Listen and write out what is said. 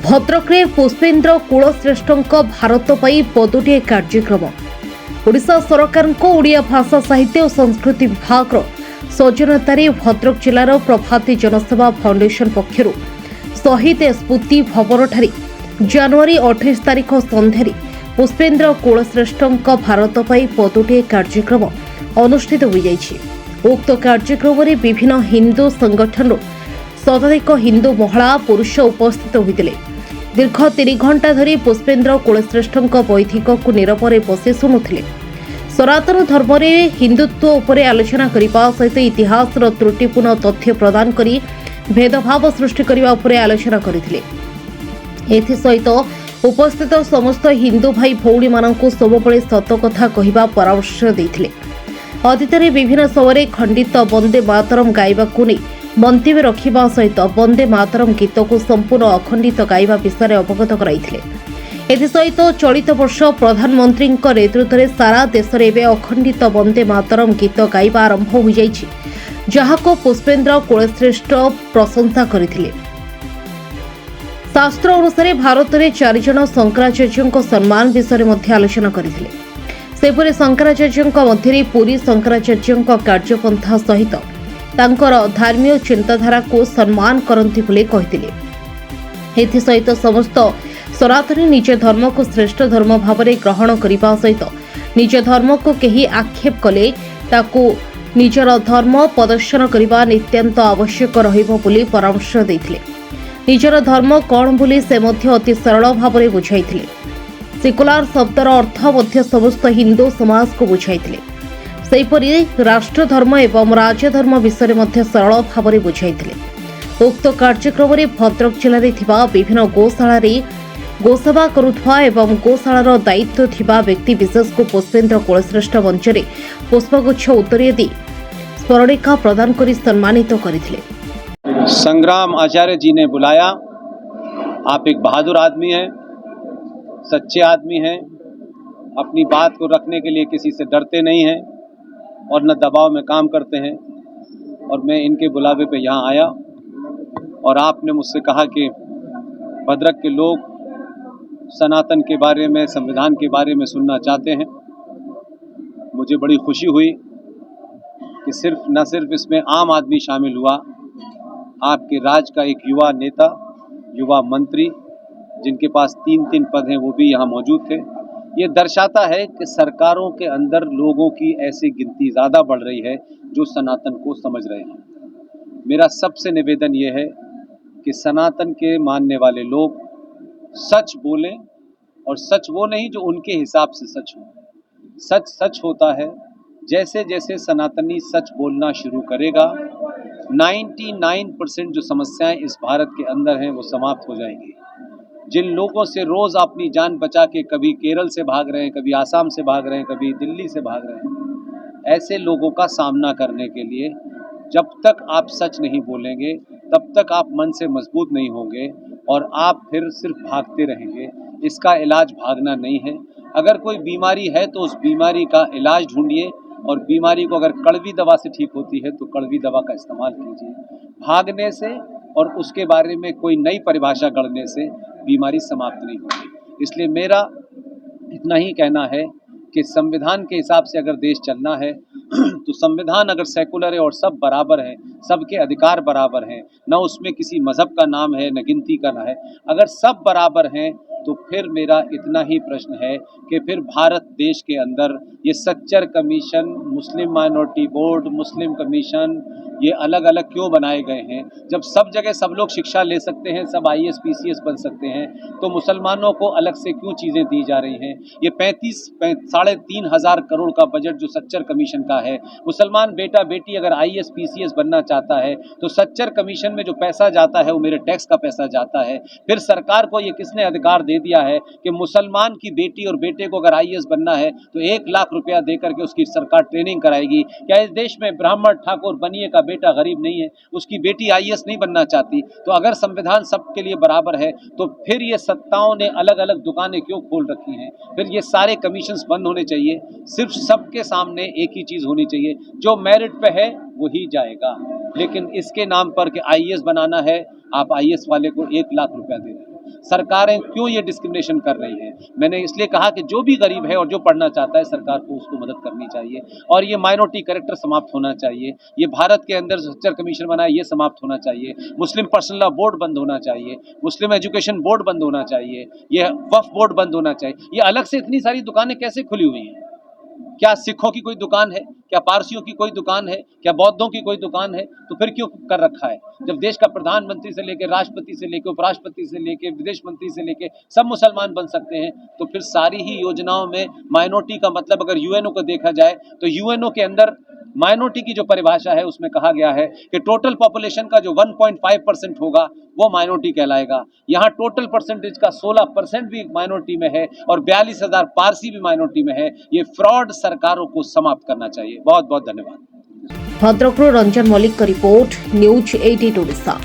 भद्रक रे पुष्पेन्द्र कुलश्रेष्ठ भारत पाई पदोटे कार्यक्रम ओडिशा सरकार ओडिया भाषा साहित्य और संस्कृति विभाग सौजन्यतार भद्रक जिलार प्रभाती जनसेवा फाउंडेशन पक्षर शहीद स्मृति भवन ठारे जनवरी 28 तारिख सन्धार पुष्पेन्द्र कुलश्रेष्ठ भारत पाई पदोटे कार्यक्रम अनुष्ठित हो जाइछि। उक्त कार्यक्रम में विभिन्न हिंदू संगठन शताधिक हिंदू महिला पुरुष उपस्थित होते। दीर्घ 3 घंटा धरी पुष्पेन्द्र कुलश्रेष्ठ बैठक को नीरवरे बसी शुणुले। सनातन धर्म में हिंदुत्व उपरे आलोचना करने सहित इतिहास त्रुटिपूर्ण तथ्य प्रदान करी भेदभाव सृष्टि करने उपरे आलोचना करथिले। एथिसहित उपस्थित समस्त हिंदू भाई भौणी मानकु सबबळे सत कथा कहिबा परामर्श देथिले। अतीत विभिन्न समय खंडित वंदे मातरम गायबाकु नै मंतव्य रखिबा सहित वंदे मातरम गीत को संपूर्ण अखंडित गायबा विषय अवगत कराइथिले। एथिसहित चलित वर्ष प्रधानमंत्री नेतृत्व में सारा देश में अखंडित वंदे मातरम गीत गायबा आरंभ हो जाइछि, जहाको पुष्पेन्द्र कुलश्रेष्ठ प्रशंसा करथिले। शास्त्र अनुसार भारत में 4 जन शंकराचार्यों सम्मान विषय में आलोचना करथिले। सेपरि शंकराचार्यों मध्य पुरी शंकराचार्यों कार्यपंथा सहित तांकर धार्मिक चिंताधारा को सम्मान करती बोली कहिथिले। एथिसहित समस्त सनातनी निज धर्म को श्रेष्ठ धर्म भाव में ग्रहण करने सहित निज धर्म को कहीं आक्षेप कले ताकू निजर धर्म प्रदर्शन करने नित्यांत आवश्यक रहिबो बोली परामर्श देथिले। निजर धर्म कौन बोली से मध्य अति सरल भाव में बुझाइथिले। सेकुलार शब्दर अर्थ मध्य समस्त हिंदू समाज को बुझाइथिले। सेहिपरि राष्ट्र धर्म एवं राजधर्म विषय में सरल भाव में बुझाइथिले। उक्त कार्यक्रम में भद्रक जिले में विभिन्न गोशाला गोसेवा करुवा एवं गोशालार दायित्व थिबा व्यक्ति विशेष को पुष्पेन्द्र कुलश्रेष्ठ मंच में पुष्पगुच्छ उत्तरीय दी स्मरणिका प्रदान कर सम्मानित करथिले। संग्राम आचार्य जी ने बुलाया। आप एक बहादुर आदमी हैं, सच्चे आदमी हैं, अपनी बात को रखने के लिए किसी से डरते नहीं हैं और न दबाव में काम करते हैं। और मैं इनके बुलावे पे यहाँ आया और आपने मुझसे कहा कि भद्रक के लोग सनातन के बारे में, संविधान के बारे में सुनना चाहते हैं। मुझे बड़ी खुशी हुई कि न सिर्फ इसमें आम आदमी शामिल हुआ, आपके राज्य का एक युवा नेता, युवा मंत्री जिनके पास 3 पद हैं वो भी यहाँ मौजूद थे। ये दर्शाता है कि सरकारों के अंदर लोगों की ऐसी गिनती ज़्यादा बढ़ रही है जो सनातन को समझ रहे हैं। मेरा सबसे निवेदन ये है कि सनातन के मानने वाले लोग सच बोलें, और सच वो नहीं जो उनके हिसाब से सच हो। सच सच होता है। जैसे जैसे सनातनी सच बोलना शुरू करेगा 99% जो समस्याएं इस भारत के अंदर हैं वो समाप्त हो जाएंगी। जिन लोगों से रोज़ अपनी जान बचा के कभी केरल से भाग रहे हैं, कभी आसाम से भाग रहे हैं, कभी दिल्ली से भाग रहे हैं, ऐसे लोगों का सामना करने के लिए जब तक आप सच नहीं बोलेंगे तब तक आप मन से मजबूत नहीं होंगे और आप फिर सिर्फ भागते रहेंगे। इसका इलाज भागना नहीं है। अगर कोई बीमारी है तो उस बीमारी का इलाज ढूंढिए, और बीमारी को अगर कड़वी दवा से ठीक होती है तो कड़वी दवा का इस्तेमाल कीजिए। भागने से और उसके बारे में कोई नई परिभाषा गढ़ने से बीमारी समाप्त नहीं होगी। इसलिए मेरा इतना ही कहना है कि संविधान के हिसाब से अगर देश चलना है तो संविधान अगर सेकुलर है और सब बराबर हैं, सबके अधिकार बराबर हैं, न उसमें किसी मज़हब का नाम है न गिनती का है, अगर सब बराबर हैं तो फिर मेरा इतना ही प्रश्न है कि फिर भारत देश के अंदर ये Sachar commission, Muslim minority board, Muslim commission, ये अलग अलग क्यों बनाए गए हैं? जब सब जगह सब लोग शिक्षा ले सकते हैं, सब IAS PCS बन सकते हैं, तो मुसलमानों को अलग से क्यों चीज़ें दी जा रही हैं? ये 3.5 हज़ार करोड़ का बजट जो सच्चर कमीशन का है, मुसलमान बेटा बेटी अगर IAS PCS बनना चाहता है तो सच्चर कमीशन में जो पैसा जाता है वो मेरे टैक्स का पैसा जाता है। फिर सरकार को ये किसने अधिकार दे दिया है कि मुसलमान की बेटी और बेटे को अगर IAS बनना है तो 1 लाख रुपया दे करके उसकी सरकार ट्रेनिंग कराएगी? क्या इस देश में ब्राह्मण ठाकुर बनिए का बेटा गरीब नहीं है, उसकी बेटी IAS नहीं बनना चाहती? तो अगर संविधान सबके लिए बराबर है तो फिर ये सत्ताओं ने अलग अलग दुकानें क्यों खोल रखी हैं? फिर ये सारे कमीशंस बंद होने चाहिए। सिर्फ सबके सामने एक ही चीज़ होनी चाहिए, जो मेरिट पे है वही जाएगा। लेकिन इसके नाम पर कि IAS बनाना है, आप IAS वाले को 1 लाख रुपया दे रहे हैं। सरकारें क्यों ये डिस्क्रिमिनेशन कर रही हैं? मैंने इसलिए कहा कि जो भी गरीब है और जो पढ़ना चाहता है, सरकार को उसको मदद करनी चाहिए और ये माइनॉरिटी कैरेक्टर समाप्त होना चाहिए। ये भारत के अंदर स्ट्रक्चर कमीशन बना है, ये समाप्त होना चाहिए। मुस्लिम पर्सनल लॉ बोर्ड बंद होना चाहिए, मुस्लिम एजुकेशन बोर्ड बंद होना चाहिए, ये वक्फ बोर्ड बंद होना चाहिए। ये अलग से इतनी सारी दुकानें कैसे खुली हुई हैं? क्या सिखों की कोई दुकान है? क्या पारसियों की कोई दुकान है? क्या बौद्धों की कोई दुकान है? तो फिर क्यों कर रखा है? जब देश का प्रधानमंत्री से लेकर राष्ट्रपति से लेकर उपराष्ट्रपति से लेकर विदेश मंत्री से लेकर सब मुसलमान बन सकते हैं, तो फिर सारी ही योजनाओं में माइनॉरिटी का मतलब अगर यूएनओ को देखा जाए तो यूएनओ के अंदर माइनॉरिटी की जो परिभाषा है उसमें कहा गया है कि टोटल पॉपुलेशन का जो 1.5% होगा वो माइनॉरिटी कहलाएगा। यहाँ टोटल परसेंटेज का 16% भी माइनॉरिटी में है और 42,000 पारसी भी माइनॉरिटी में है। ये फ्रॉड सरकारों को समाप्त करना चाहिए। बहुत बहुत धन्यवाद। भद्रकରୁ रंजन मल्लिक रिपोर्ट न्यूज 18 ओडिशा।